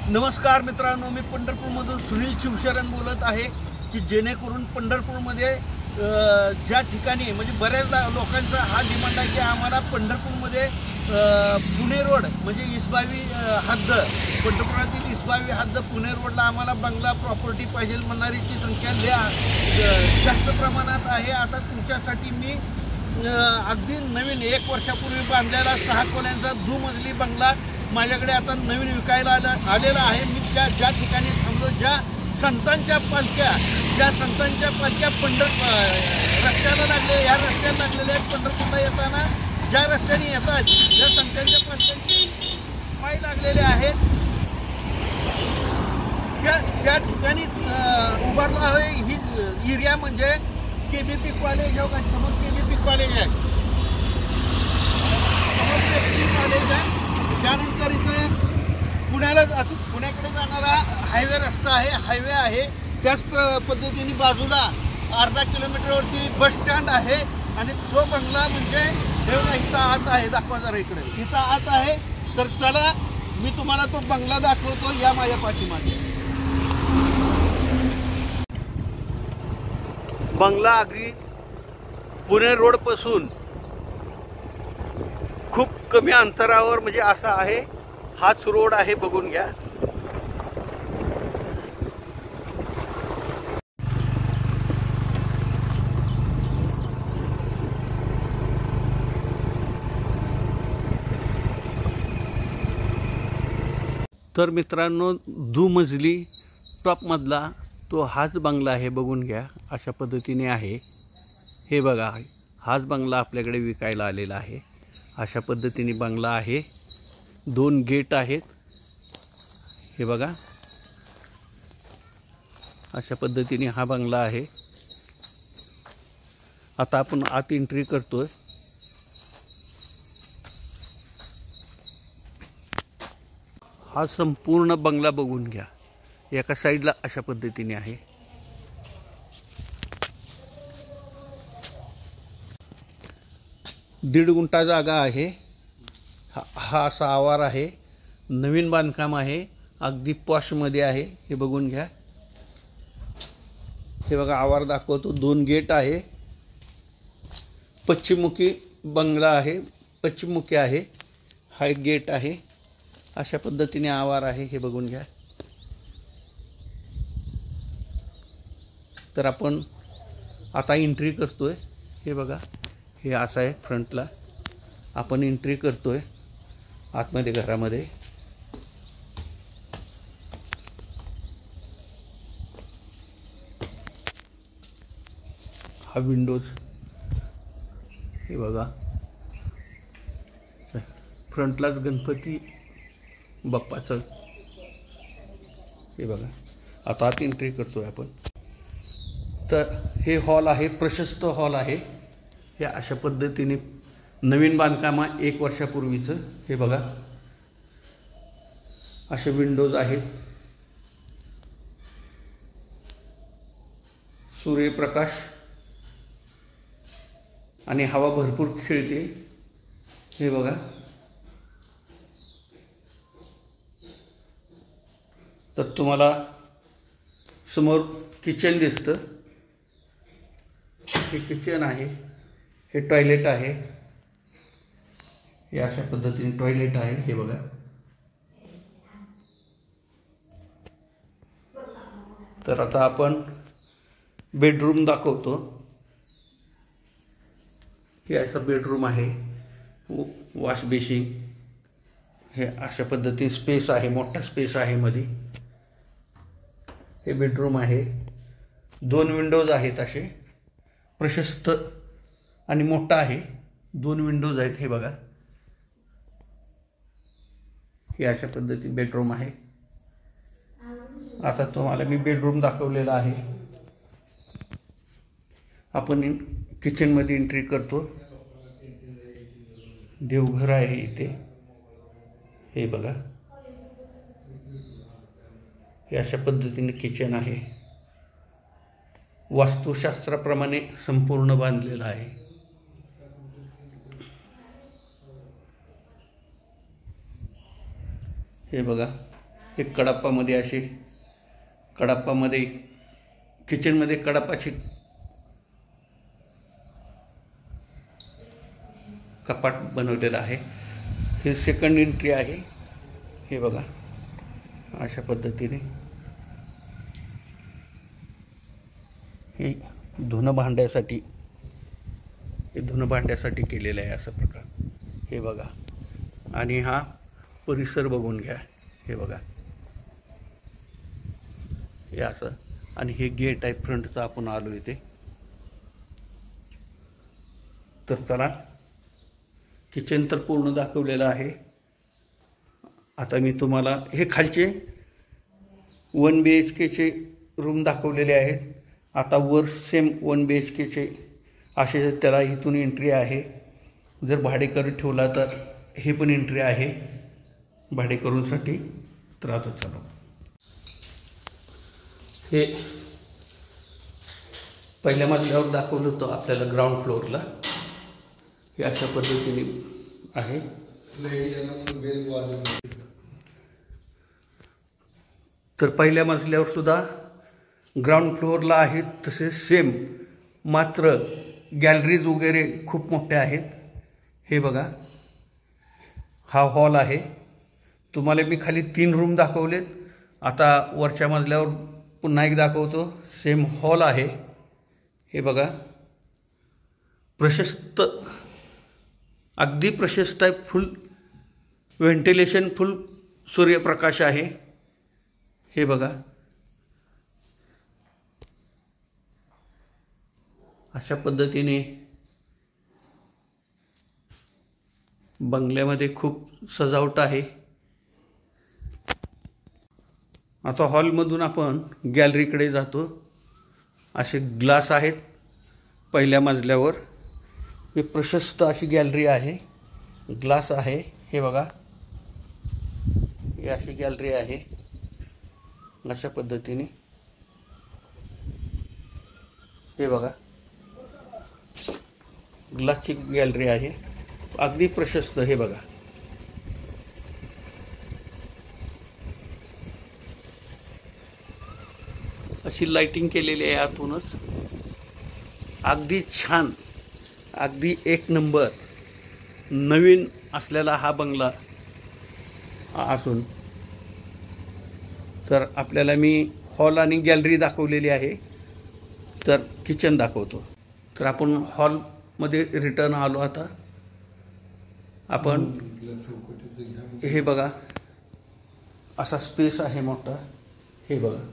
नमस्कार मित्रांनो, मी पंढरपूरमधून सुनील शिवशरण बोलत आहे की जेणेकरून पंढरपूरमध्ये ज्या ठिकाणी म्हणजे बऱ्याच लोकांचा हा डिमांड आहे की आम्हाला पंढरपूरमध्ये पुणे रोड म्हणजे इसबावी हद्द, पंढरपुरातील इसबावी हद्द पुणे रोडला आम्हाला बंगला प्रॉपर्टी पाहिजे म्हणणारीची संख्या जास्त प्रमाणात आहे। आता तुमच्यासाठी मी अगदी नवीन 1 वर्षापूर्वी बांधलेला 6 खोल्यांचा दुमजली बंगला माझ्याकडे आता नवीन विकायला आलेला आहे। मी ज्या ठिकाणी थांबलो, ज्या संतांच्या पालख्या रस्त्याला लागले, या रस्त्याला लागलेल्या पंढरपूरला येताना ज्या रस्त्याने येतात ज्या संतांच्या पालख्यांचे पाय लागलेले आहेत त्या ठिकाणीच उभारला आहे। ही एरिया म्हणजे केबीपी कॉलेज हो का, समोर केबीपी कॉलेज आहे, समोर केबीपी कॉलेज आहे। त्यानंतर इथे पुण्याकडे जाणारा हायवे रस्ता आहे, हायवे आहे। त्याच पद्धतीने बाजूला अर्धा किलोमीटरवरती बस स्टँड आहे आणि तो बंगला म्हणजे इथं आत आहे। दाखवा जरा इकडे, इथं आत आहे। तर चला मी तुम्हाला तो बंगला दाखवतो, या माझ्या पाठीमागे। बंगला अगदी पुणे रोड पासून खूप कमी अंतरावर म्हणजे असा आहे, हाच रोड आहे, बघून घ्या। तर मित्रांनो, दुमजली टॉप मधला तो हाच बंगला आहे, बघून घ्या। अशा पद्धतीने आहे, हे बघा, हाच बंगला आपल्याकडे विकायला आलेला आहे। अशा पद्धतीने बंगला आहे, 2 गेट आहेत, हे बघा। अशा पद्धतीने हा बंगला आहे। आता आपण आत एंट्री करतोय। हा संपूर्ण बंगला बघून घ्या, एका साईडला अशा पद्धतीने आहे। 1.5 गुंठा जागा आहे। हा असा आवार आहे, नवीन बांधकाम आहे, अगदी पॉशमध्ये आहे, हे बघून घ्या। हे बघा, आवार दाखवतो, 2 गेट आहे, पश्चिममुखी बंगला आहे, पश्चिममुखी आहे, हा एक गेट आहे। अशा पद्धतीने आवार आहे, हे बघून घ्या। तर आपण आता एंट्री करतोय, हे बघा, हे असं आहे। फ्रंटला आपण एंट्री करतोय आतमध्ये घरामध्ये। हा विंडोज, हे बघा, फ्रंटलाच गणपती बाप्पाचं, हे बघा। आता आत एंट्री करतोय आपण। तर हे हॉल आहे, प्रशस्त हॉल आहे। हे अशा पद्धतीने नवीन बांधकाम 1 वर्षापूर्वीचं, हे बघा। असे विंडोज आहेत, सूर्यप्रकाश आणि हवा भरपूर खेळते, हे बघा। तर तुम्हाला समोर किचन दिसतं, हे किचन आहे, हे टॉयलेट आहे, हे अशा पद्धतीने टॉयलेट आहे, हे बघा। तर आता आपण बेडरूम दाखवतो। हे असं बेडरूम आहे, वॉश बेसिन, हे अशा पद्धतीने स्पेस आहे, मोठा स्पेस आहे मध्ये। हे बेडरूम आहे, 2 विंडोज आहेत, असे प्रशस्त आणि मोठा आहे, 2 विंडोज आहेत, हे बघा। हे अशा पद्धतीने बेडरूम आहे। आता तुम्हाला मी बेडरूम दाखवलेला आहे। आपण किचनमध्ये एंट्री करतो, देवघर आहे इथे, हे बघा। हे अशा पद्धतीने किचन आहे, वास्तुशास्त्राप्रमाणे संपूर्ण बांधलेलं आहे। हे बघा, हे कडाप्पामध्ये असे कडाप्पामध्ये किचनमध्ये कडाप्पाचे कपाट बनवलेलं आहे. हे सेकंड एंट्री आहे. हे बघा अशा पद्धतीने हे धुणं भांड्यासाठी केलेलं आहे असं प्रकार. हे बघा आणि हा परिसर बघून घ्या. हे बघा हे असं आणि हे गेट आहे फ्रंटचं. आपण आलो इथे. तर चला किचन तर पूर्ण दाखवलेलं आहे. आता मी तुम्हाला हे खालचे 1 BHKचे रूम दाखवलेले आहेत. आता वर सेम 1 BHKचे असे त्याला इथून एंट्री आहे. जर भाडेकरू ठेवला तर हे पण एंट्री आहे भाडेकरूंसाठी. तर आता चला हे पहिल्या मजल्यावर दाखवलं होतं आपल्याला ग्राउंड फ्लोअरला. हे अशा पद्धतीने आहे. तर पहिल्या मजल्यावर सुद्धा ग्राउंड फ्लोअरला आहेत तसे सेम, मात्र गॅलरीज वगैरे खूप मोठ्या आहेत. हे बघा हा हॉल आहे. तुम्हाला मी खाली 3 रूम दाखवलेत. आता वरच्या मजल्यावर पुन्हा एक दाखवतो. सेम हॉल आहे. हे बघा प्रशस्त, अगदी प्रशस्त आहे. फुल व्हेंटिलेशन, फुल सूर्यप्रकाश आहे. हे बघा अशा पद्धतीने बंगल्यामध्ये खूप सजावट आहे. आता हॉलमधून आपण गॅलरीकडे जातो. असे ग्लास आहेत पहिल्या मजल्यावर. हे प्रशस्त अशी गॅलरी आहे. ग्लास आहे. हे बघा ही अशी गॅलरी आहे अशा पद्धतीने. हे बघा ग्लासची गॅलरी आहे, अगदी प्रशस्त. हे बघा अशी लाइटिंग केलेली आहे आतूनच. अगदी छान, अगदी एक नंबर. नवीन असलेला हा बंगला असून तर आपल्याला मी हॉल आणि गॅलरी दाखवलेली आहे. तर किचन दाखवतो. तर आपण हॉलमध्ये रिटर्न आलो. आता आपण हे बघा असा स्पेस आहे मोठा. हे बघा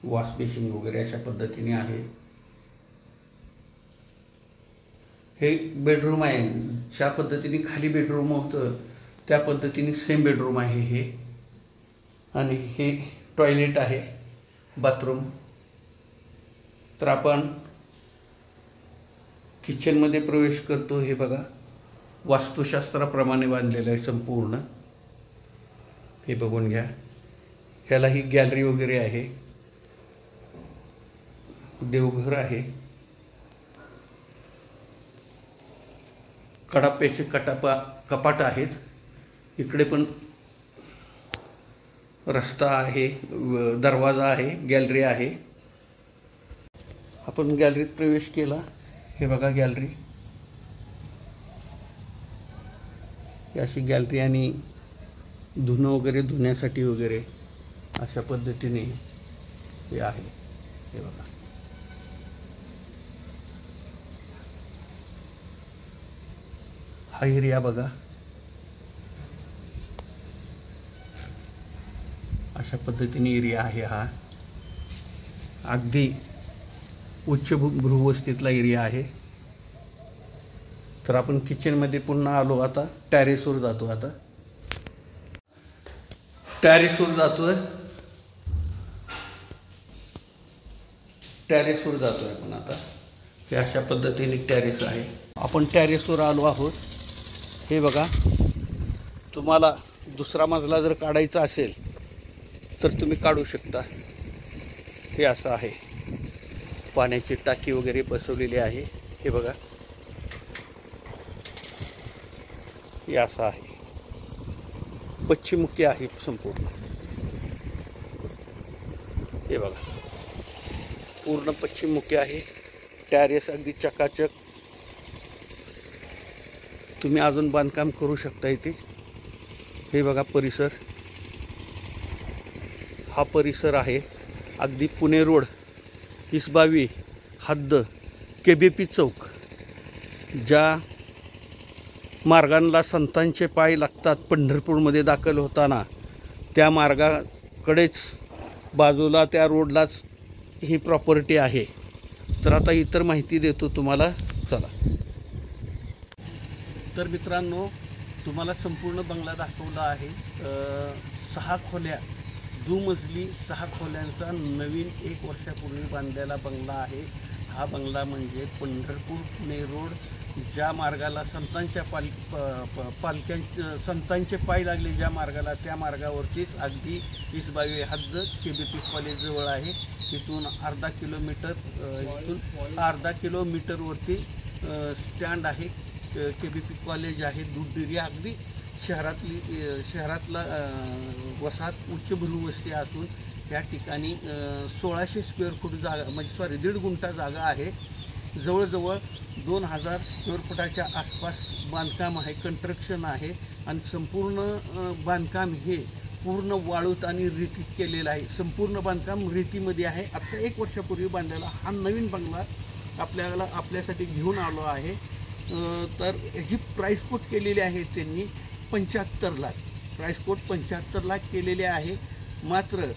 वॉश बेसिन वगैरे अशा पद्धतीने आहे. हे बेडरूम आहे. ज्या पद्धतीने खाली बेडरूम होतं त्या पद्धतीने सेम बेडरूम आहे हे. आणि हे टॉयलेट आहे, बाथरूम. तर आपण किचनमध्ये प्रवेश करतो. हे बघा वास्तुशास्त्राप्रमाणे बांधलेलं आहे संपूर्ण. हे बघून घ्या. ह्याला ही गॅलरी वगैरे आहे, देवघर आहे. कडाप्याचे कपाट आहेत. इकडे पण रस्ता आहे, दरवाजा आहे, गॅलरी आहे. आपण गॅलरीत प्रवेश केला. हे बघा गॅलरी, अशी गॅलरी आणि धुणं वगैरे धुण्यासाठी वगैरे अशा पद्धतीने हे आहे. हे बघा हा एरिया बघा अशा पद्धतीने एरिया आहे. हा अगदी उच्च भूवस्तीतला एरिया आहे. तर आपण किचनमध्ये पुन्हा आलो. आता टॅरेसवर जातो. आता टॅरेसवर जातोय. आपण आता हे अशा पद्धतीने टॅरेस आहे. आपण टॅरेसवर आलो आहोत. हे बघा तुम्हाला दुसरा मजला जर काढायचा असेल तर तुम्ही काढू शकता. हे असं आहे. पाण्याची टाकी वगैरे बसवलेली आहे. हे बघा हे असं आहे. पश्चिममुखी आहे संपूर्ण. हे बघा पूर्ण पश्चिममुखी आहे. टॅरेस अगदी चकाचक. तुम्ही अजून बांधकाम करू शकता इथे. हे बघा परिसर, हा परिसर आहे अगदी पुणे रोड, इसबावी हद्द, KBP चौक. ज्या मार्गांना संतांचे पाय लागतात पंढरपूरमध्ये दाखल होताना, त्या मार्गाकडेच बाजूला त्या रोडलाच ही प्रॉपर्टी आहे. तर आता इतर माहिती देतो तुम्हाला. चला. तर मित्रांनो, तुम्हाला संपूर्ण बंगला दाखवला आहे. 6 खोल्या, दुमजली 6 खोल्यांचा नवीन 1 वर्षापूर्वी बांधलेला बंगला आहे. हा बंगला म्हणजे पंढरपूर पुणे रोड, ज्या मार्गाला संतांच्या संतांचे पाय लागले ज्या मार्गाला, त्या मार्गावरतीच अगदी इसबावी हद्द KBP कॉलेजजवळ आहे. इथून अर्धा किलोमीटरवरती स्टँड आहे. KBP कॉलेज आहे. दूध डेअरी अगदी शहरातला वसाहत उच्चभ्रू वस्ती असून या ठिकाणी 1600 स्क्वेअर फूट जागा, म्हणजे 1.5 गुंठा जागा आहे. जवळजवळ 2000 स्क्वेअर फुटाच्या आसपास बांधकाम आहे, कन्स्ट्रक्शन आहे. आणि संपूर्ण बांधकाम हे पूर्ण वाळूत आणि रेतीत केलेलं आहे. संपूर्ण बांधकाम रेतीमध्ये आहे. आत्ता 1 वर्षापूर्वी बांधलेला हा नवीन बंगला आपल्यासाठी घेऊन आलो आहे. तर याची प्राईस कोट केलेली आहे त्यांनी 75 लाख. प्राईस कोट 75 लाख केलेले आहे. मात्र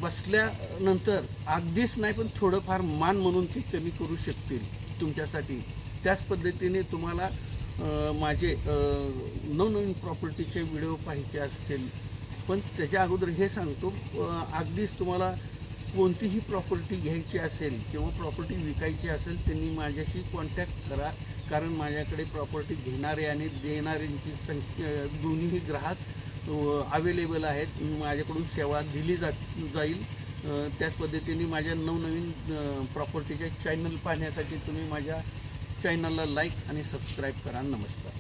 बसल्यानंतर अगदीच नाही, पण थोडंफार मान म्हणून ते कमी करू शकतील तुमच्यासाठी. त्याच पद्धतीने तुम्हाला माझे नवनवीन प्रॉपर्टीचे व्हिडिओ पाहायचे असतील, पण त्याच्या अगोदर हे सांगतो, अगदीच तुम्हाला कोणतीही प्रॉपर्टी घ्यायची असेल किंवा प्रॉपर्टी विकायची असेल, त्यांनी माझ्याशी कॉन्टॅक्ट करा. कारण माझ्याकडे प्रॉपर्टी घेणारे आणि देणाऱ्यांची संख्या दोन्हीही ग्राहक अवेलेबल आहेत. माझ्याकडून सेवा दिली जाईल. त्याच पद्धतीने माझ्या नवनवीन प्रॉपर्टीचे चॅनल पाहण्यासाठी तुम्ही माझ्या चॅनलला लाईक आणि सबस्क्राईब करा. नमस्कार.